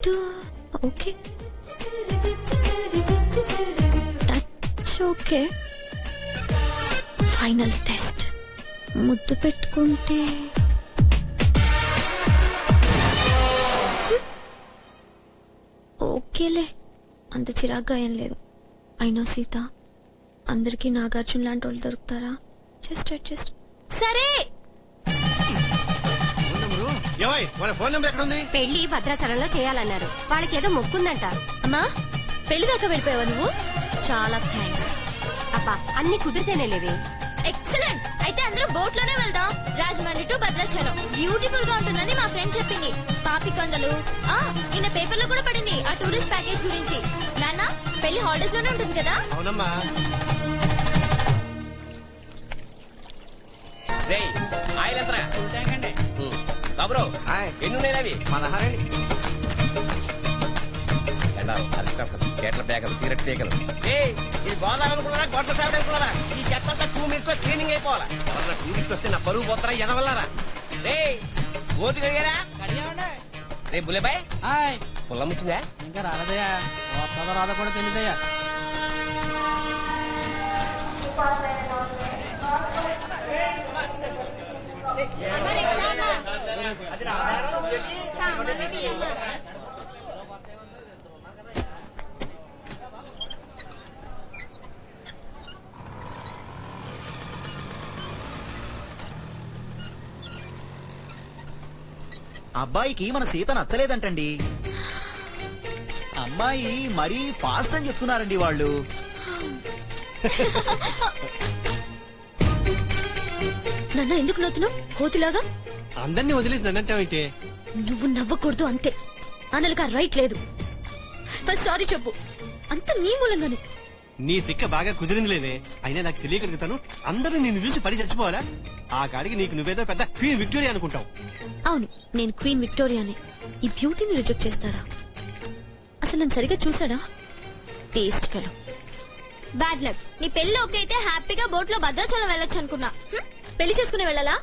Height okay, touch okay. Final test. ముద్దు పెట్టుకుంటే ఓకేలే, అంత చిరాగ్గా ఏం లేదు. అయినా సీత, అందరికీ నాగార్జున లాంటి వాళ్ళు దొరుకుతారా? Just adjust. సరే, ఫోన్ నెంబర్ ఎక్కడ ఉంది? పెళ్లి భద్రాచలంలో చేయాలన్నారు. వాళ్ళకి ఏదో మొక్కుందంట. అమ్మా పెళ్లి దాకా వెళ్ళిపోయావా నువ్వు? చాలా థ్యాంక్స్. అబ్బా అన్ని కుదిరితేనే లేవే. ఎక్సలెంట్. అయితే అందరూ బోట్ లోనే వెళ్దాం. రాజమండ్రి టు భద్రాచలం బ్యూటిఫుల్ గా ఉంటుందని మా ఫ్రెండ్ చెప్పింది. పాపికొండలు నిన్న పేపర్ లో కూడా పడింది ఆ టూరిస్ట్ ప్యాకేజ్ గురించి. నాన్న పెళ్లి హాలిడేస్ లోనే ఉంటుంది కదా? అవునమ్మా. ఎన్నున్నాయి 16 కేట్ల పేకలు, సిగరెట్ పేకలు. ఇది గోదావరి అనుకున్నారా, గొడ్ల సేవలు అనుకున్నారా? ఈ చెత్త అంతా 2 minutes లో క్లీనింగ్ అయిపోవాలా? ఎవరన్నా టూరిస్ట్ వస్తే నా పరువు పోతారా ఎదవల్లారా? రే ఓటు కలిగారా? రే బులేబాయ్ పొలం వచ్చిందా? ఇంకా రాలేదయ్యా, రాదా కూడా తెలియదయ్యా. అబ్బాయికి మన సీత నచ్చలేదంటండి. అమ్మాయి మరీ ఫాస్ట్ అని చెప్తున్నారండి వాళ్ళు. నన్ను ఎందుకు నవ్వుతున్నావు కోతిలాగా? అందరినీ వదిలేసి నన్నంటావేంటే? నువ్వు నవ్వకూడదు అంతే. అన్నలకు ఆ రైట్ లేదు. ఫస్ట్ సారీ చెప్పు. అంత నీ మూలంగానే. నీ తిక్క బాగా కుదిరింది లేదే. అయినా నాకు తెలియగలుగుతాను అందరూ నిన్ను చూసి పడి చచ్చిపోవాలా? ఆ కాడికి నీకు నువ్వేదో పెద్ద క్వీన్ విక్టోరియా అనుకుంటావు. అవును, నేను క్వీన్ విక్టోరియాని. ఈ బ్యూటీని రిజెక్ట్ చేస్తారా? అసలు నన్ను సరిగా చూసాడా? Taste fellow. Bad luck. నీ పెళ్లి ఓకే అయితే హ్యాపీగా బోట్ లో భద్రాచలం వెళ్ళొచ్చు అనుకున్నా. పెళ్లి చేసుకుని వెళ్ళాలా?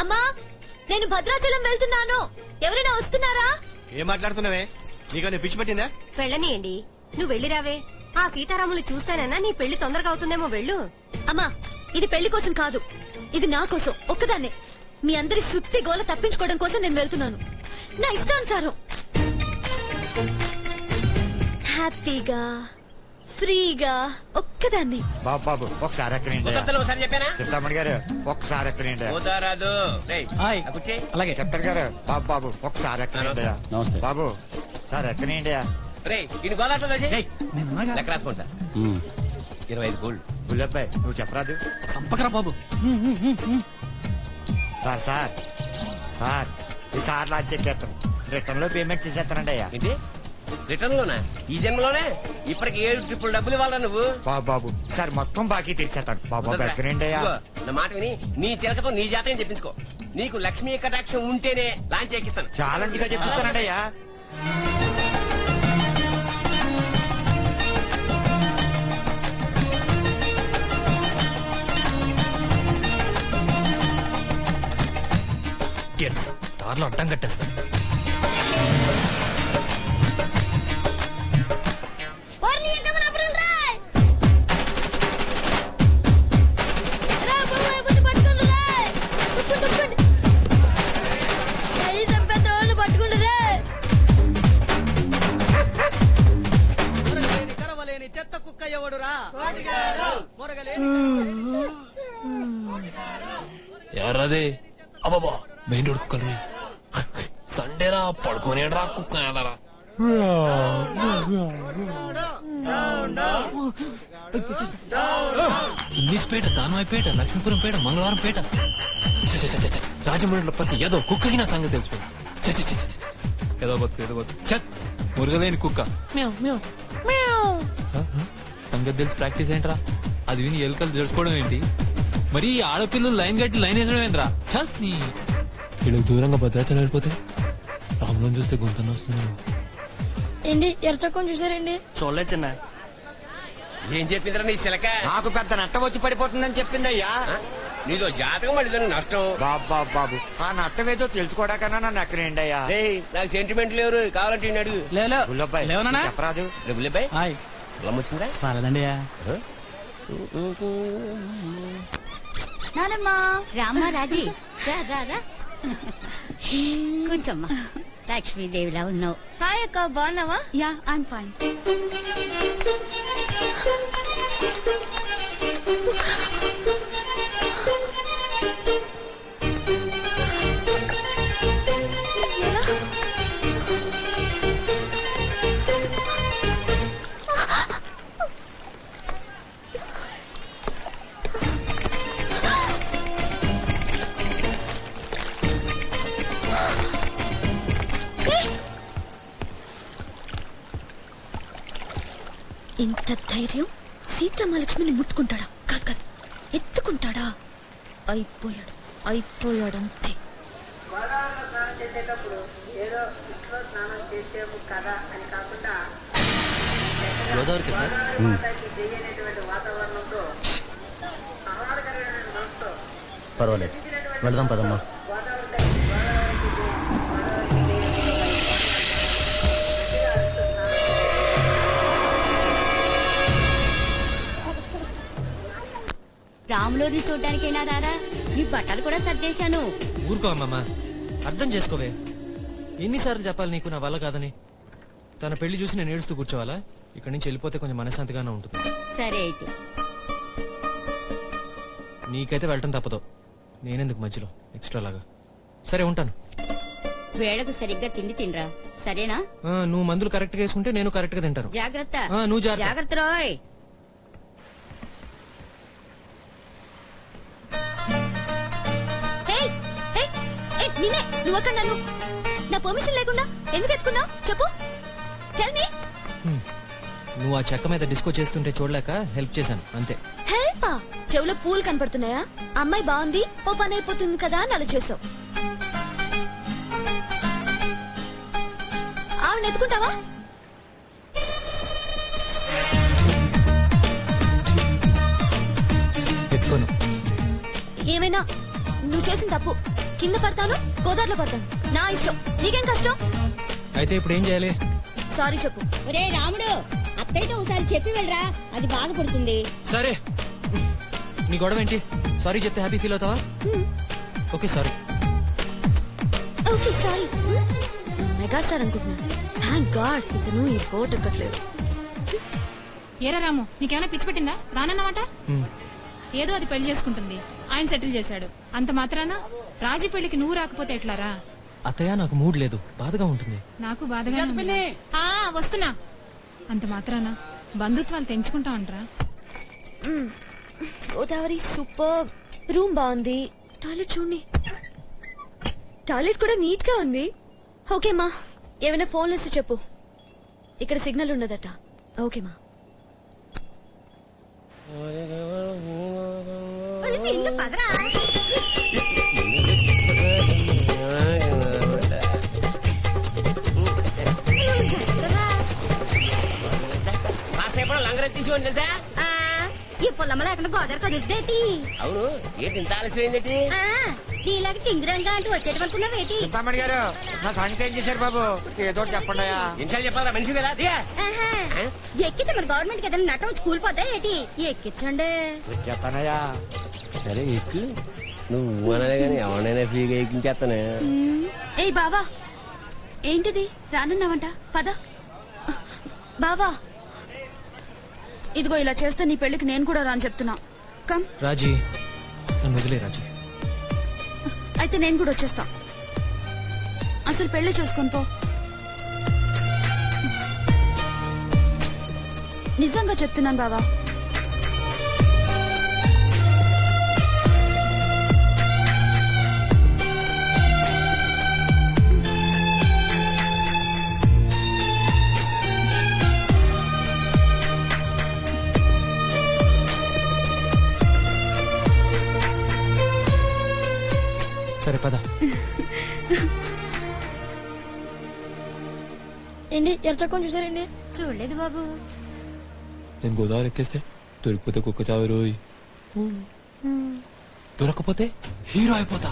అమ్మా నేను భద్రాచలం వెళ్తున్నాను, ఎవరైనా వస్తున్నారా? ఏం మాట్లాడుతున్నావే? నీకు పిచ్చి పట్టిందా? వెళ్ళనియండి, నువ్వు వెళ్ళిరావే. ఆ సీతారాములు చూస్తానన్నా నీ పెళ్లి తొందరగా అవుతుందేమో. వెళ్ళు. అమ్మా ఇది పెళ్లి కోసం కాదు, ఇది నా కోసం ఒక్కదాన్నే. మీ అందరి సుత్తి గోల తప్పించుకోవడం కోసం నేను వెళ్తున్నాను. నా ఇష్టానుసారం హ్యాపీగా ఫ్రీగా ఒక్కదాన్ని. బాబు ఒకసారి ఎక్కనండి. ఒకసారి చెప్పానా సీతామణి గారు ఒకసారి ఎక్కనండి. కుదరదు. అలాగే కెప్టెన్ గారు బాబు ఒకసారి ఎక్కనండి. నమస్తే బాబు సార్ ఎక్కనండి. రే ఇటు గోదాట్లో లెక్క రాసుకోండి సార్. 25 గోల్డ్. బుల్లబ్బాయి నువ్వు చెప్పరాదు. సంపకరా బాబు. సార్ సార్ సార్ ఈసారి లాంచ్ ఎక్కేస్తాను. రిటర్న్ లో పేమెంట్ చేసేస్తానండి అయ్యా. ఏంటి రిటర్న్ లోనా? ఈ జన్మలోనే ఇప్పటికి 7 ట్రిపుల్ డబ్బులు ఇవ్వాలా నువ్వు? బాబు సార్ మొత్తం బాకీ తెచ్చేస్తాను. బాబు ఎక్కనండి అయ్యా. ఇదిగో, నా మాట విని నీ చిలకతో నీ జాతకం చెప్పించుకో. నీకు లక్ష్మీ కటాక్షం ఉంటేనే లాంచ్ ఎక్కిస్తాను. ఛాలెంజ్ గా చెప్పిస్తానండి అయ్యా. దారిలో అడ్డం కట్టేస్తాను. చెత్త కుక్క ఎవడురా? ఎర్రదే అబ్బాబా మెయిన్ రోడ్ కుక్కలు సండేరా పడుకోనేడ్రా కుక్క ఏడరా. ఇంగ్లీష్పేట, దానవాయిపేట, లక్ష్మీపురంపేట, మంగళవారంపేట, రాజమండ్రిలో ప్రతి ఏదో కుక్కకి నా సంగతి తెలిసిపోయింది. ఏదో బతుకు ఏదో బతుకు చత్ మురగలేని కుక్క సంగతి తెలిసి ప్రాక్టీస్ ఏంట్రా? అది విని ఎలుకలు తెలుసుకోవడం ఏంటి? మరి ఆడపిల్లలు లైన్ కట్టి లైన్ వేసడం ఏంట్రా? చల్ నీ వీళ్ళకి దూరంగా భద్రాచలం వెళ్ళిపోతే రాములను చూస్తే గుంతన వస్తుంది. ఏంటి ఎర్చకొని చూసారండి? చూడలేదు చిన్న. ఏం చెప్పిందిరా నీ చిలక? నాకు పెద్ద నట్ట వచ్చి పడిపోతుందని చెప్పింది అయ్యా. నీదో జాతకం మళ్ళీ దానికి నష్టం. బాబా బాబు ఆ నట్టం ఏదో తెలుసుకోవడాకన్నా నన్ను ఎక్కడండి అయ్యా. రేయ్ నాకు సెంటిమెంట్ లేరు, కావాలంటే ఈయన్ని అడుగు. గుల్లబ్బాయి లేవనా? చెప్పరాదు. రే బుల్లెబ్బాయ్, హాయ్ పొలం వచ్చిందా? పర్లేదండి నానమ్మా రామ్మా రాజీ రా రా రా కూర్చోమ్మా. లక్ష్మీదేవిలా ఉన్నావు. హాయ్ అక్క, బాగున్నావా? Yeah I'm fine. ఇంత ధైర్యం సీతామహాలక్ష్మిని ముట్టుకుంటాడా? కాదు కాదు, ఎత్తుకుంటాడా? అయిపోయాడు, అయిపోయాడంతే. గోదావరికి సార్ పర్వాలేదు, వెళదాం పదమ్మా. రాములోని చూడ్డానికైనా రారా? నీ బట్టలు కూడా సర్దేశాను. ఊరుకో అమ్మమ్మ, అర్థం చేసుకోవే. ఎన్నిసార్లు చెప్పాలి నీకు నా వల్ల కాదని? తన పెళ్లి చూసి నేను ఏడుస్తూ కూర్చోవాలా? ఇక్కడి నుంచి వెళ్ళిపోతే కొంచెం మనశ్శాంతిగానే ఉంటుంది. సరే అయితే నీకైతే వెళ్ళటం తప్పదు, నేనెందుకు మధ్యలో ఎక్స్ట్రా లాగా. సరే ఉంటాను. వేళకు సరిగ్గా తిండి తినరా, సరేనా? నువ్వు మందులు కరెక్ట్ గా వేసుకుంటే నేను కరెక్ట్ గా తింటాను. జాగ్రత్త. నువ్వు జాగ్రత్త. జాగ్రత్త రోయ్. నేనే, నువ్వు అక్కడ నన్ను నా పర్మిషన్ లేకుండా ఎందుకు ఎత్తుకున్నావు చెప్పు. Tell me. నువ్వు ఆ చెక్క మీద డిస్కో చేస్తుంటే చూడలేక హెల్ప్ చేశాను అంతే. హెల్పా? చెవులో పూలు కనపడుతున్నాయా? అమ్మాయి బాగుంది, ఓ పని అయిపోతుంది కదా అని అలా చేసావు. ఆవిడ ఎత్తుకుంటావా? ఎత్తుకోను. ఏమైనా నువ్వు చేసిన తప్పు. కింద పడతాను, గోదావరిలో పడతాను, నా ఇష్టం. నీకేం కష్టం? అయితే ఇప్పుడు ఏం చేయాలి? సారీ చెప్పు. ఒరే రాముడు, అత్తయ్యతో ఒకసారి చెప్పి వెళ్ళరా, అది బాధపడుతుంది. సరే, నీ గొడవ ఏంటి? సారీ చెప్తే హ్యాపీ ఫీల్ అవుతావా? Okay sorry. Okay sorry. Megastar అనుకుంటున్నా. థ్యాంక్ గాడ్ ఇతను ఈ బోట్ ఎక్కట్లేదు. ఏరా రాము, నీకేమైనా పిచ్చి పెట్టిందా? రానన్నమాట. ఏదో అది పెళ్లి చేసుకుంటుంది, ఆయన సెటిల్ చేశాడు. అంత మాత్రాన రాజీ పెళ్లికి నువ్వు రాకపోతే ఎట్లారా? అత్తయ్య నాకు మూడ్ లేదు, బాధగా ఉంటుంది. నాకు బాధగా వస్తున్నా. అంత మాత్రాన బంధుత్వాలు తెంచుకుంటామంటరా? గోదావరి సూపర్. రూమ్ బాగుంది, టాయిలెట్ చూడండి, టాయిలెట్ కూడా నీట్ గా ఉంది. ఓకే మా, ఏమైనా ఫోన్ చేసి చెప్పు. ఇక్కడ సిగ్నల్ ఉండదట. ఓకే మా. పదరా. కాసేపు లంగరెత్తి తీసుకోండి తెలుసా? ఈ పొలమ్మ లేకుండా గోదావరి కదులుదేటి? అవును, ఏంటి ఇంత ఆలస్యమైందేటి? నీలాగా టింగిరంగా అంటూ వచ్చేటనుకున్నావేటి? చింతామణి గారు నా సంగతి ఏం చేశారు బాబు? ఏదో చెప్పండి అయ్యా. ఎన్నిసార్లు చెప్పాలా మనిషి కదా? ఎక్కితే మరి గవర్నమెంట్ ఏదైనా నటం స్కూల్ పోతా ఏటి? ఎక్కించండి. చెప్తానయ్యా. సరే ఎక్కు, నువ్వు అనలే గానీ ఎవరైనా ఫ్రీగా ఎక్కించేస్తానే. ఏయ్ బావా, ఏంటిది రానన్నావంట? పద. బావా, ఇదిగో ఇలా చేస్తే నీ పెళ్లికి నేను కూడా రాని చెప్తున్నా. కమ్. రాజీ, నన్ను వదిలే రాజీ. అయితే నేను కూడా వచ్చేస్తా. అసలు పెళ్లి చేసుకొని పో. నిజంగా చెప్తున్నాను బావా. సరే పద. ఏంటి ఎర్రచక్కని చూసారండి? చూడలేదు బాబు. నేను గోదావరి ఎక్కేస్తే దొరికిపోతే కుక్క చావు రోయ్. దొరకపోతే హీరో అయిపోతా